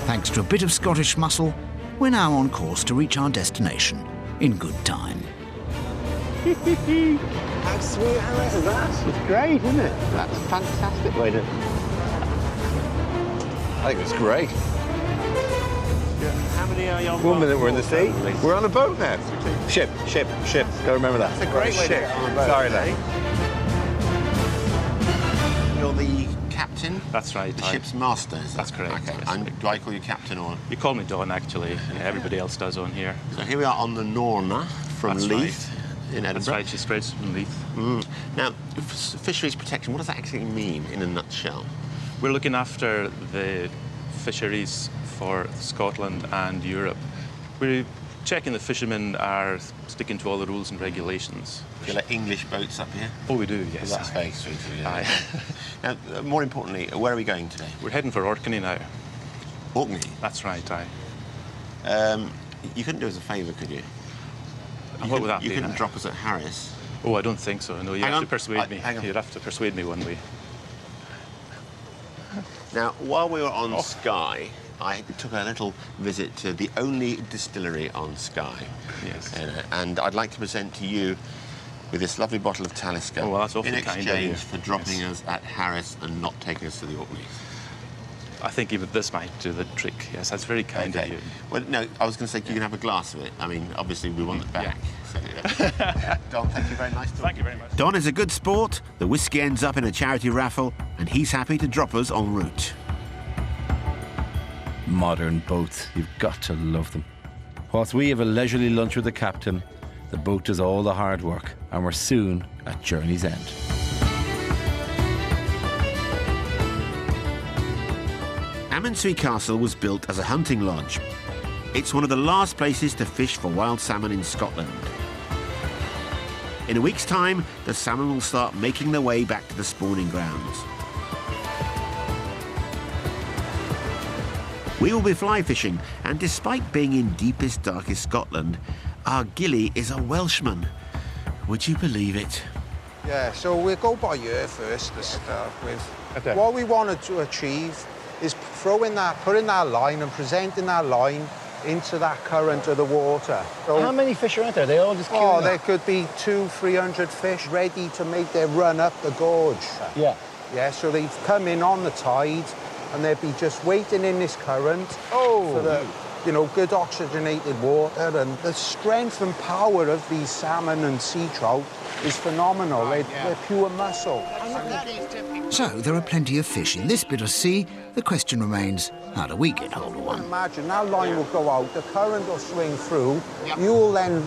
Thanks to a bit of Scottish muscle, we're now on course to reach our destination in good time. How sweet, how nice is that? It's great, isn't it? That's a fantastic way to... I think it's great. How many are you on? 1 minute we're in the sea. We're on a boat now. Ship. Gotta remember that. That's a great way to get on a boat. Sorry, mate. You're the captain? That's right. The ship's master? That's correct. Okay. That's And do I call you captain or...? You call me Don, actually. Yeah, everybody else does on here. So here we are on the Norna from That's Leith in Edinburgh. That's right, she spreads from Leith. Now, fisheries protection, what does that actually mean in a nutshell? We're looking after the fisheries for Scotland and Europe. We're checking the fishermen are sticking to all the rules and regulations. Do you let English boats up here? Oh, we do, yes. That's very sweet of you. Now, more importantly, where are we going today? We're heading for Orkney now. Orkney? That's right, aye. You couldn't do us a favour, could you? What would that be? You couldn't drop us at Harris? Oh, I don't think so. No, you have to persuade me. Hang on. You'd have to persuade me one way. Now, while we were on Skye, I took a little visit to the only distillery on Skye. Yes. And I'd like to present to you with this lovely bottle of Talisker well, that's awfully in kind of exchange you. for dropping us at Harris and not taking us to the Orkneys. I think even this might do the trick. Yes, that's very kind of you. Well, no, I was going to say you can have a glass of it. I mean, obviously we want it back. So, Don, thank you very much. Thank you very much. Don is a good sport, the whiskey ends up in a charity raffle, and he's happy to drop us en route. Modern boats, you've got to love them. Whilst we have a leisurely lunch with the captain, the boat does all the hard work, and we're soon at journey's end. Amundsen Castle was built as a hunting lodge. It's one of the last places to fish for wild salmon in Scotland. In a week's time, the salmon will start making their way back to the spawning grounds. We will be fly fishing, and despite being in deepest, darkest Scotland, our gilly is a Welshman. Would you believe it? Yeah, so we'll go by ear first to start with. Okay. What we wanted to achieve is putting that line and presenting that line into that current of the water. So, how many fish are out there? They all just queuing there up? could be 200-300 fish ready to make their run up the gorge. Yeah. Yeah, so they'd come in on the tide and they'd be just waiting in this current for the, good oxygenated water. And the strength and power of these salmon and sea trout is phenomenal. They're pure muscle. So there are plenty of fish in this bit of sea. The question remains, how do we get hold of one? Imagine that line will go out, the current will swing through, you will then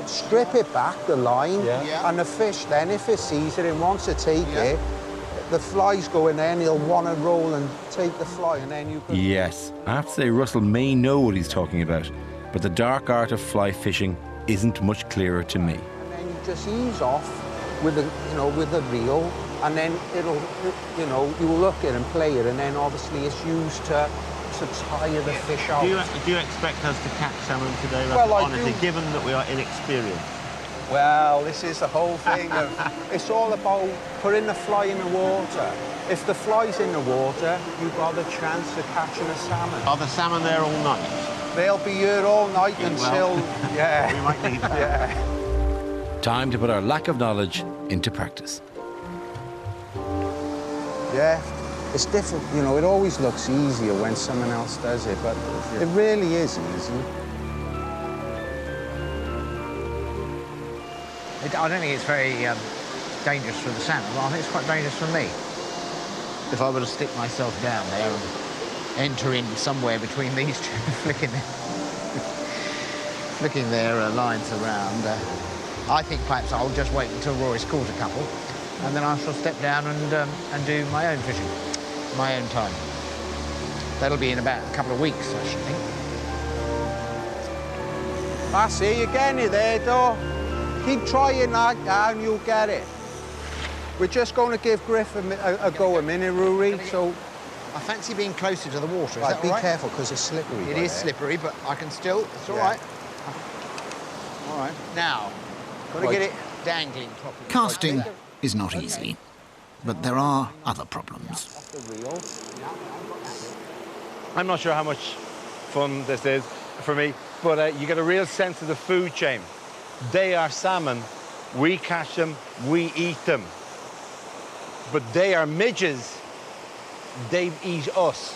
strip it back, the line, and the fish then, if it sees it and wants to take it, the fly's go in there and he'll want to roll and take the fly, and then you can... Yes, I have to say Russell may know what he's talking about, but the dark art of fly fishing isn't much clearer to me. And then you just ease off with the, with the reel, and then it'll, you look at it and play it, and then obviously it's used to tire the fish out. Do you expect us to catch salmon today, Russell? Well, honestly, given that we are inexperienced? Well, this is the whole thing of, it's all about putting the fly in the water. If the fly's in the water, you've got a chance of catching a salmon. Are the salmon there all night? They'll be here all night until, we might need that. Yeah. Time to put our lack of knowledge into practice. Yeah, it's different, it always looks easier when someone else does it, but it really is easy. I don't think it's very dangerous for the salmon, but I think it's quite dangerous for me. If I were to stick myself down there and enter in somewhere between these two, flicking their lines around, I think perhaps I'll just wait until Rory's caught a couple, and then I shall step down and do my own fishing, my own time. That'll be in about a couple of weeks, I should think. That's it, you're getting it there, though. Keep trying that down, you'll get it. We're just going to give Griff a go a minute, Rory, so... I fancy being closer to the water, is right, that be all right? careful, because it's slippery. It is slippery, but I can still... It's all right. All right. Now, got to get it dangling properly. Casting is not easy, but there are other problems. I'm not sure how much fun this is for me, but you get a real sense of the food chain. They are salmon, we catch them, we eat them. But they are midges, they eat us.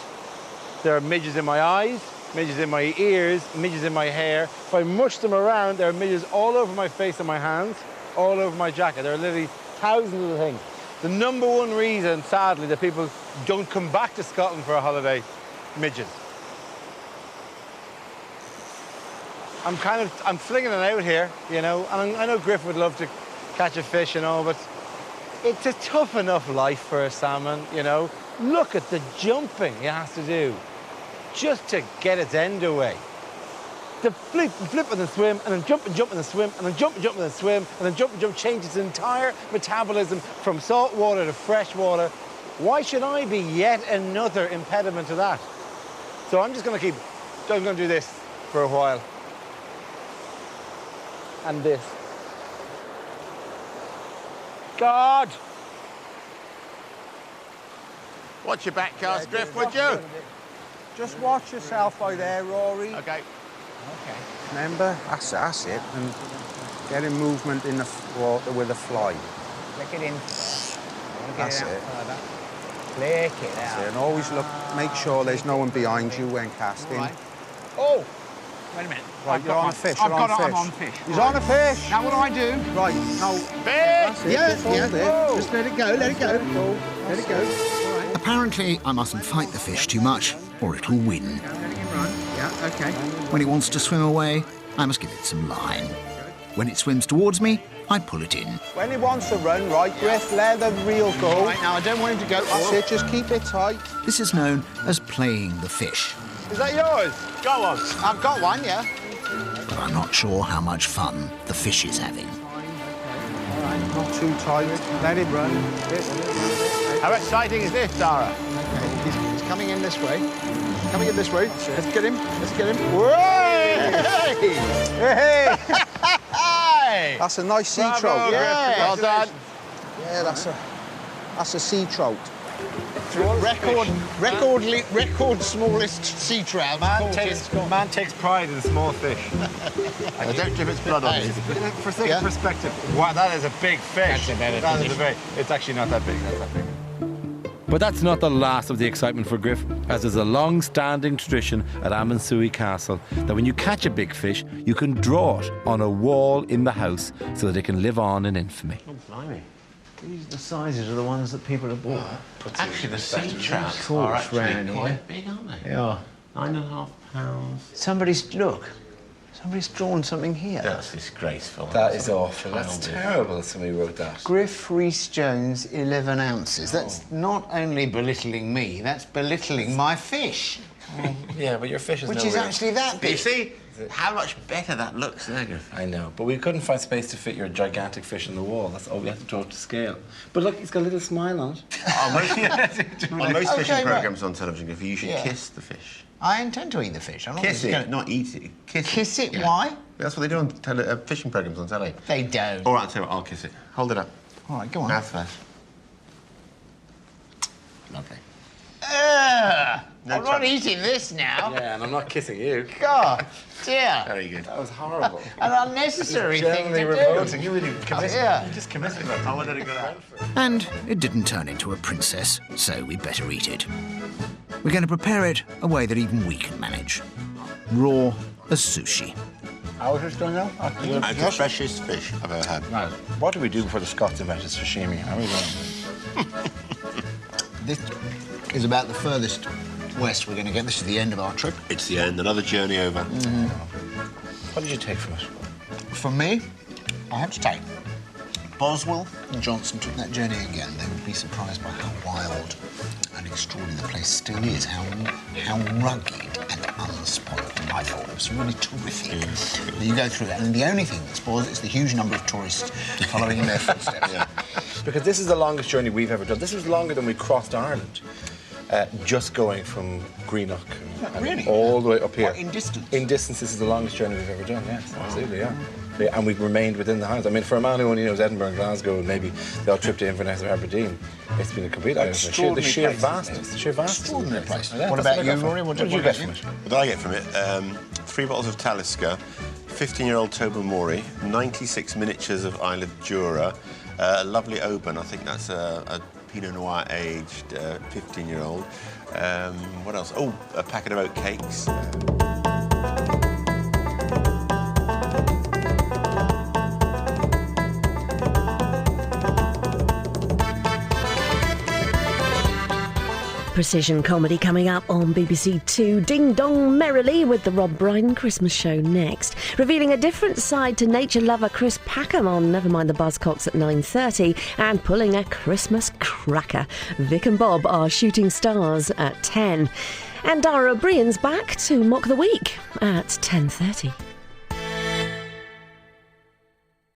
There are midges in my eyes, midges in my ears, midges in my hair. If I mush them around, there are midges all over my face and my hands, all over my jacket. There are literally thousands of things. The number one reason, sadly, that people don't come back to Scotland for a holiday, midges. I'm flinging it out here, and I know Griff would love to catch a fish and all, but it's a tough enough life for a salmon, Look at the jumping it has to do just to get its end away. To flip and then swim, and then jump and then swim, and then jump and then swim, and then jump, change its entire metabolism from salt water to fresh water. Why should I be yet another impediment to that? So I'm going to do this for a while. And this. God! Watch your back cast, Griff, would you? Just watch yourself out there, Rory. Okay. Remember, that's it. And getting movement in the water with the fly. Flick it in. That's it. Flick it out. And always make sure there's no one behind you when casting. Right. Oh! Wait a minute. Right, you're on a fish. I'm on fish. He's on a fish. Now what do I do? Right, now... Fish! Yeah. Just let it go, let it go. Let it go. A Apparently, I mustn't fight the fish too much, or it'll win. Yeah, OK. When it wants to swim away, I must give it some line. When it swims towards me, I pull it in. When he wants to run, right, Griff, let the reel go. Right, now, I don't want him to go. That's it, just keep it tight. This is known as playing the fish. Is that yours? Got one. I've got one, yeah. But I'm not sure how much fun the fish is having. All right, not too tight. Let it run. How exciting is this, Dara? He's coming in this way. Coming in this way. Let's get him. Let's get him. Hey! Hey! Hey! That's a nice sea Bravo, trout. Griff. Well done. Yeah, that's a sea trout. Record smallest sea trout. Man takes pride in small fish. I don't give its blood on it. For sake of perspective, wow, that is a big fish. It's actually not that big. But that's not the last of the excitement for Griff, as there's a long-standing tradition at Amansui Castle that when you catch a big fish, you can draw it on a wall in the house so that it can live on in infamy. Oh, blimey. These the sizes are the ones that people have bought. Actually, the sea trouts Course, are actually round quite here. big, aren't they? Yeah. 9.5 pounds. Somebody's drawn something here. That's disgraceful. That is awful. That's terrible that somebody wrote that. Griff Rhys Jones, 11 ounces. That's not only belittling me, that's belittling my fish. Yeah, but your fish is Which no is real- actually that big. You see how much better that looks there, Griff. I know, but we couldn't find space to fit your gigantic fish in the wall. That's all we had to draw to scale. But look, he's got a little smile on it. On most fishing Okay, programmes on television, Griff, you should kiss the fish. I intend to eat the fish. I'm not Kiss just it, gonna... not eat it. Kiss it? Yeah. Why? That's what they do on fishing programmes on telly. They don't. All right, I'll tell you what, I'll kiss it. Hold it up. All right, go on. Mouth first. Lovely. No I'm not eating this now. Yeah, and I'm not kissing you. God, dear. Very good. That was horrible. An unnecessary thing to revolting. do. You really committed. Yeah. You just committed that. I wanted to go out. And it didn't turn into a princess, so we better eat it. We're going to prepare it a way that even we can manage. Raw as sushi. How is this going now? It's the freshest fish I've ever had. Right. What do we do before the Scots invented sashimi? How are we doing? This is about the furthest west we're going to get. This is the end of our trip. It's the end, another journey over. What did you take from it? For me, I have to take. Boswell and Johnson took that journey again. They would be surprised by how wild and extraordinary the place still is, how rugged and unspoiled. I thought it was really terrific. You go through that, and the only thing that spoils it is the huge number of tourists following in their footsteps. Because this is the longest journey we've ever done. This was longer than we crossed Ireland. Just going from Greenock and all the way up here. What, in distance? In distance, this is the longest journey we've ever done, yes. Wow. Absolutely, yeah. And we've remained within the Highlands. I mean, for a man who only knows Edinburgh and Glasgow and maybe the odd trip to Inverness or Aberdeen, it's been a complete eye-opener. The sheer vastness. The sheer vastness. Extraordinary place. Yeah, What about you, Rory? What did you get from it? What did I get from it? 3 bottles of Talisker, 15-year-old Tobermory, 96 miniatures of Isle of Jura, a lovely Oban. I think that's a Pinot Noir aged 15-year-old. What else? Oh, a packet of oat cakes. Precision comedy coming up on BBC Two. Ding Dong Merrily with the Rob Brydon Christmas show next. Revealing a different side to nature lover Chris Packham on Never Mind the Buzzcocks at 9:30 and pulling a Christmas cracker. Vic and Bob are shooting stars at 10. And Dara Briain's back to mock the week at 10:30.